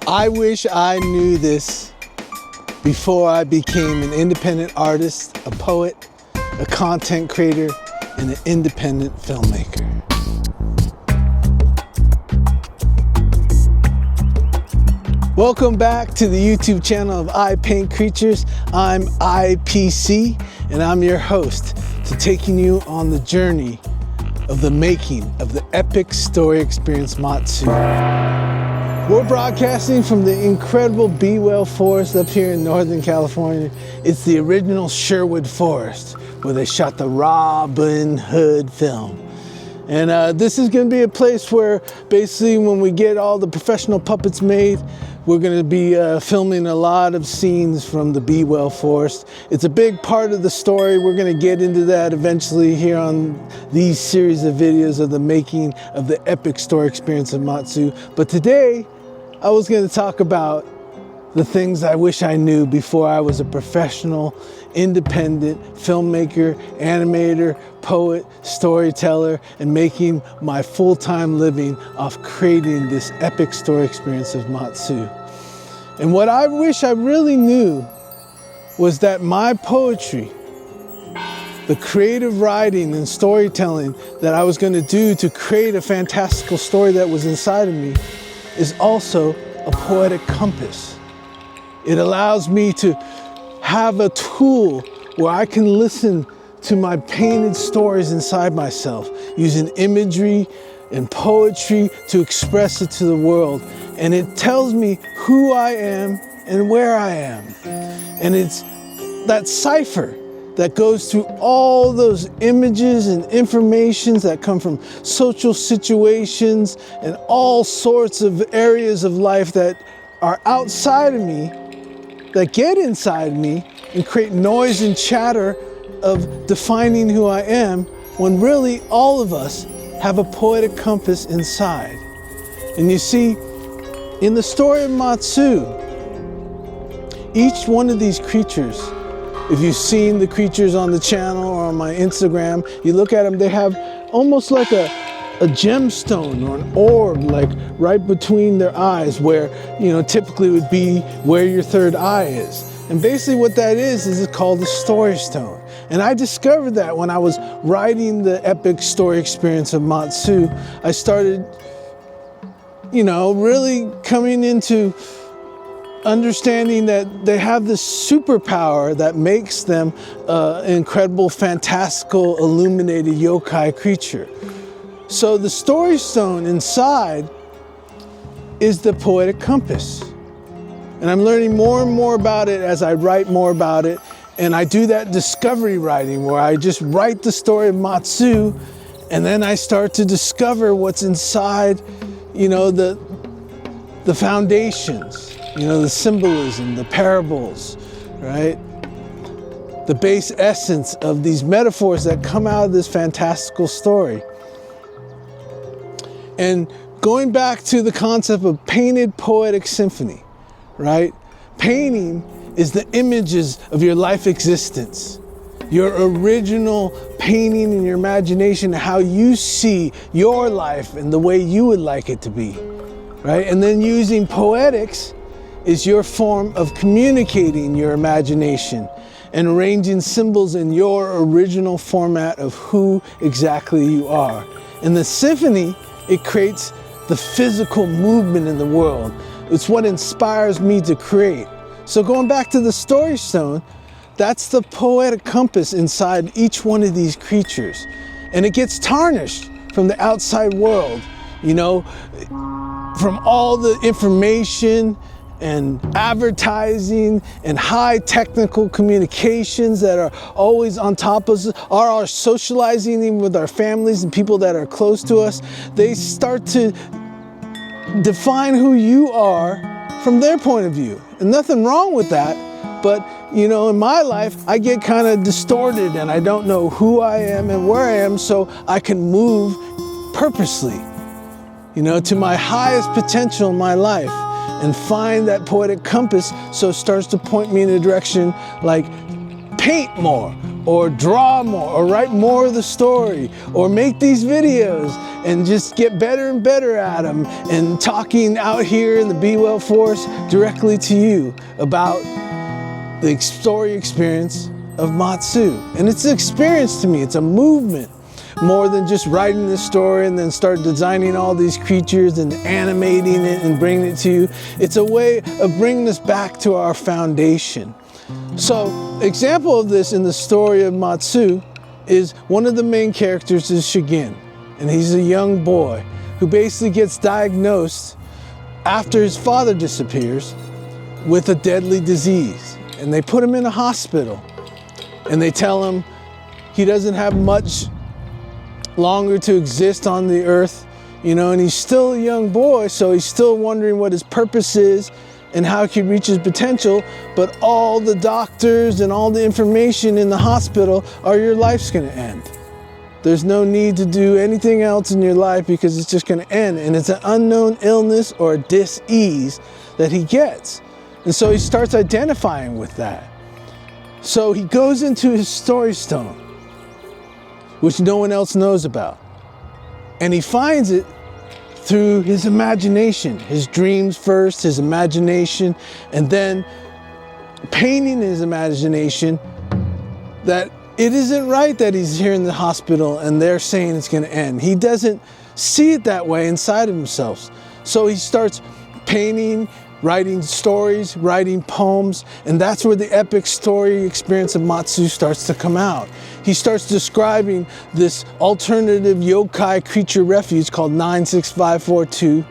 I wish I knew this before I became an independent artist, a poet, a content creator, and an independent filmmaker. Welcome back to the YouTube channel of I Paint Creatures. I'm IPC, and I'm your host to taking you on the journey of the making of the epic story experience Matsu. We're broadcasting from the incredible Be-Well Forest up here in Northern California. It's the original Sherwood Forest where they shot the Robin Hood film. And this is going to be a place where basically when we get all the professional puppets made, we're going to be filming a lot of scenes from the Be-Well Forest. It's a big part of the story. We're going to get into that eventually here on these series of videos of the making of the epic story experience of Matsu. But today, I was going to talk about the things I wish I knew before I was a professional, independent filmmaker, animator, poet, storyteller, and making my full-time living off creating this epic story experience of Matsu. And what I wish I really knew was that my poetry, the creative writing and storytelling that I was going to do to create a fantastical story that was inside of me is also a poetic compass. It allows me to have a tool where I can listen to my painted stories inside myself, using imagery and poetry to express it to the world. And it tells me who I am and where I am. And it's that cipher that goes through all those images and informations that come from social situations and all sorts of areas of life that are outside of me, that get inside me and create noise and chatter of defining who I am, when really all of us have a poetic compass inside. And you see, in the story of Matsu, each one of these creatures, if you've seen the creatures on the channel or on my Instagram, you look at them, they have almost like a gemstone or an orb, like right between their eyes, where, you know, typically would be where your third eye is. And basically what that is it's called the story stone. And I discovered that when I was writing the epic story experience of Matsu. I started, you know, really coming into understanding that they have this superpower that makes them an incredible, fantastical, illuminated yokai creature. So the story stone inside is the poetic compass. And I'm learning more and more about it as I write more about it. And I do that discovery writing where I just write the story of Matsu, and then I start to discover what's inside, you know, the foundations. You know, the symbolism, the parables, right? The base essence of these metaphors that come out of this fantastical story. And going back to the concept of painted poetic symphony, right? Painting is the images of your life existence. Your original painting in your imagination, how you see your life and the way you would like it to be, right? And then using poetics is your form of communicating your imagination and arranging symbols in your original format of who exactly you are. And the symphony, it creates the physical movement in the world. It's what inspires me to create. So going back to the story stone, that's the poetic compass inside each one of these creatures. And it gets tarnished from the outside world, you know, from all the information and advertising and high technical communications that are always on top of us, or our socializing even with our families and people that are close to us. They start to define who you are from their point of view. And nothing wrong with that, but you know, in my life, I get kind of distorted and I don't know who I am and where I am, so I can move purposely, you know, to my highest potential in my life, and find that poetic compass, so it starts to point me in a direction like paint more, or draw more, or write more of the story, or make these videos and just get better and better at them, and talking out here in the Be Well Forest directly to you about the story experience of Matsu. And it's an experience to me, it's a movement. More than just writing the story and then start designing all these creatures and animating it and bringing it to you. It's a way of bringing us back to our foundation. So, example of this in the story of Matsu is one of the main characters is Shigin. And he's a young boy who basically gets diagnosed after his father disappears with a deadly disease. And they put him in a hospital and they tell him he doesn't have much longer to exist on the earth, you know, and he's still a young boy, so he's still wondering what his purpose is and how he can reach his potential. But all the doctors and all the information in the hospital are your life's gonna end. There's no need to do anything else in your life because it's just gonna end. And it's an unknown illness or a dis-ease that he gets. And so he starts identifying with that. So he goes into his story stone, which no one else knows about. And he finds it through his imagination, his dreams first, his imagination, and then painting his imagination that it isn't right that he's here in the hospital and they're saying it's gonna end. He doesn't see it that way inside of himself. So he starts painting, writing stories, writing poems, and that's where the epic story experience of Matsu starts to come out. He starts describing this alternative yokai creature refuge called 96542.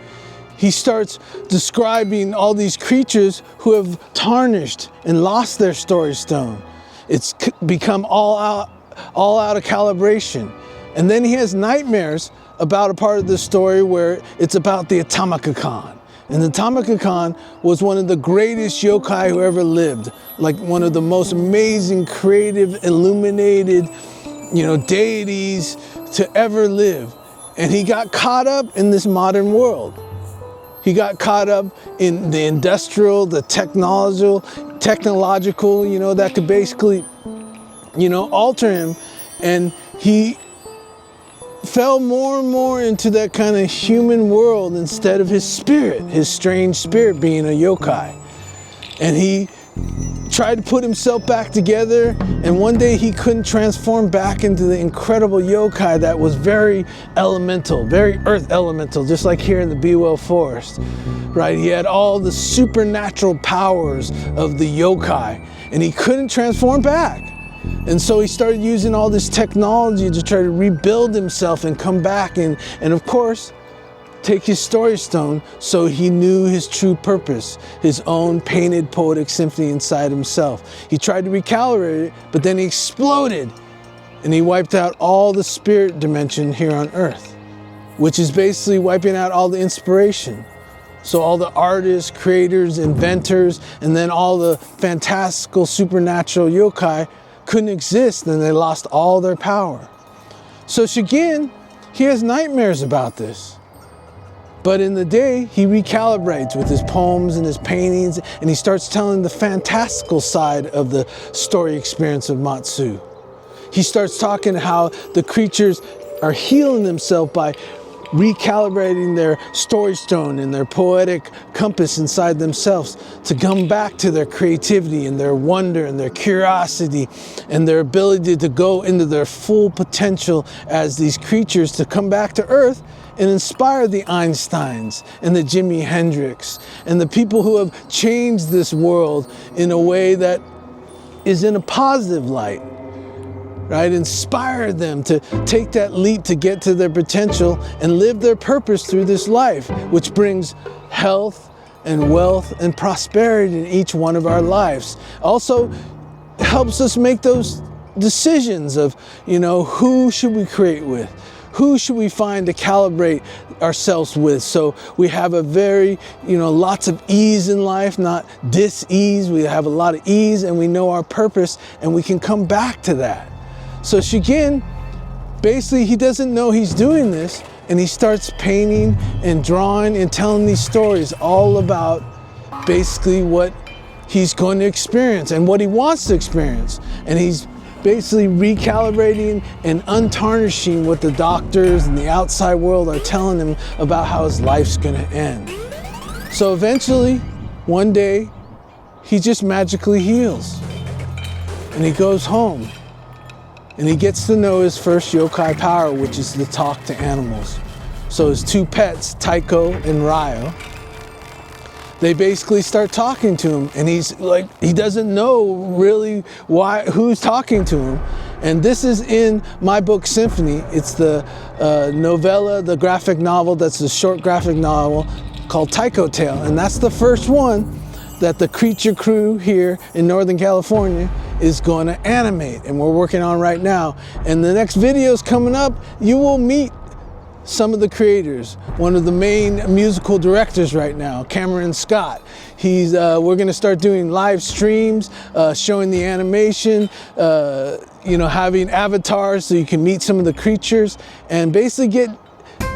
He starts describing all these creatures who have tarnished and lost their story stone. It's become all out of calibration. And then he has nightmares about a part of the story where it's about the Atamaka-kan. And the Atamaka-kan was one of the greatest yokai who ever lived, like one of the most amazing, creative, illuminated, deities to ever live. And he got caught up in this modern world. He got caught up in the industrial, the technological, that could basically, alter him. And he fell more and more into that kind of human world instead of his spirit, his strange spirit being a yokai. And he tried to put himself back together, and one day he couldn't transform back into the incredible yokai that was very elemental, very earth elemental, just like here in the Be Well Forest, right? He had all the supernatural powers of the yokai, and he couldn't transform back. And so he started using all this technology to try to rebuild himself and come back and of course, take his story stone so he knew his true purpose, his own painted poetic symphony inside himself. He tried to recalibrate it, but then he exploded and he wiped out all the spirit dimension here on earth, which is basically wiping out all the inspiration. So all the artists, creators, inventors, and then all the fantastical supernatural yokai couldn't exist, and they lost all their power. So Shigin, he has nightmares about this. But in the day, he recalibrates with his poems and his paintings, and he starts telling the fantastical side of the story experience of Matsu. He starts talking how the creatures are healing themselves by recalibrating their story stone and their poetic compass inside themselves to come back to their creativity and their wonder and their curiosity and their ability to go into their full potential as these creatures, to come back to earth and inspire the Einsteins and the Jimi Hendrix and the people who have changed this world in a way that is in a positive light. Right? Inspire them to take that leap to get to their potential and live their purpose through this life, which brings health and wealth and prosperity in each one of our lives. Also helps us make those decisions of, who should we create with? Who should we find to calibrate ourselves with? So we have a very, lots of ease in life, not dis-ease. We have a lot of ease and we know our purpose and we can come back to that. So Shigin, basically he doesn't know he's doing this, and he starts painting and drawing and telling these stories all about basically what he's going to experience and what he wants to experience. And he's basically recalibrating and untarnishing what the doctors and the outside world are telling him about how his life's gonna end. So eventually, one day, he just magically heals. And he goes home. And he gets to know his first yokai power, which is to talk to animals. So his two pets, Taiko and Ryo, they basically start talking to him, and he's like, he doesn't know really who's talking to him. And this is in my book Symphony. It's the novella, the graphic novel, that's a short graphic novel called Taiko Tale. And that's the first one that the Creature crew here in Northern California is going to animate, and we're working on right now. And the next videos coming up, you will meet some of the creators. One of the main musical directors right now, Cameron Scott. We're going to start doing live streams, showing the animation, having avatars so you can meet some of the creatures and basically get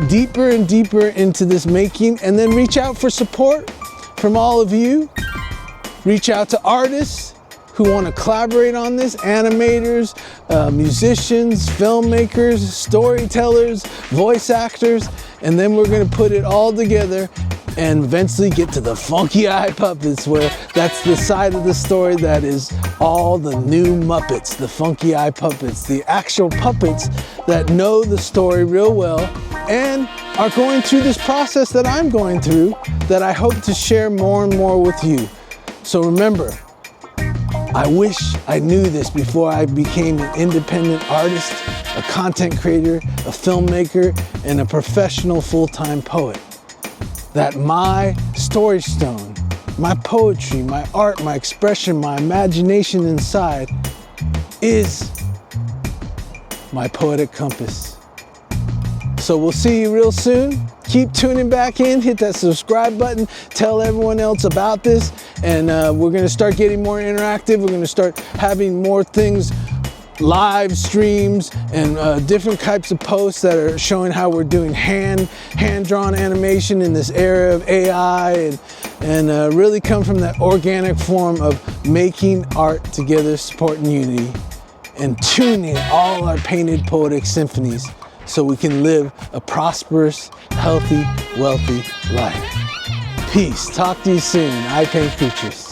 deeper and deeper into this making, and then reach out for support from all of you. Reach out to artists who want to collaborate on this, animators, musicians, filmmakers, storytellers, voice actors, and then we're going to put it all together and eventually get to the funky eye puppets, where that's the side of the story that is all the new Muppets, the funky eye puppets, the actual puppets that know the story real well and are going through this process that I'm going through, that I hope to share more and more with you. So remember, I wish I knew this before I became an independent artist, a content creator, a filmmaker, and a professional full-time poet. That my story stone, my poetry, my art, my expression, my imagination inside is my poetic compass. So we'll see you real soon. Keep tuning back in, hit that subscribe button, tell everyone else about this, and we're gonna start getting more interactive. We're gonna start having more things, live streams and different types of posts that are showing how we're doing hand-drawn animation in this era of AI, and really come from that organic form of making art together, supporting unity, and tuning all our painted poetic symphonies so we can live a prosperous, healthy, wealthy life. Peace. Talk to you soon. I Paint Creatures.